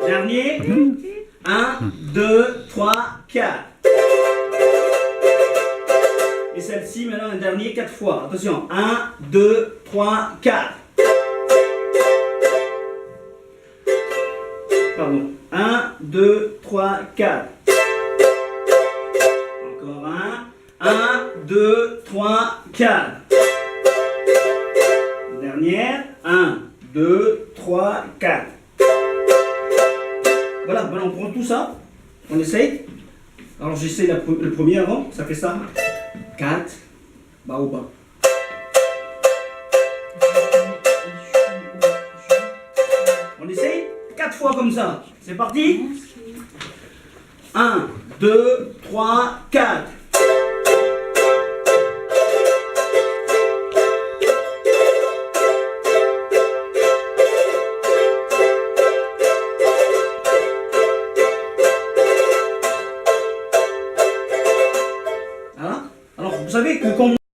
Dernier. 1, 2, 3, 4. Et celle-ci, maintenant, un dernier 4 fois. Attention. 1, 2, 3, 4. Pardon. 1, 2, 3, 4. Encore un. 1, 2, 3, 4. Dernière. 1, 2, 3, 4. Voilà, maintenant on prend tout ça. On essaye. Alors j'essaye le premier avant. Ça fait ça. 4. Bas au bas. On essaye 4 fois comme ça. C'est parti. 1, 2, 3, 4. Voilà. Alors, vous savez que quand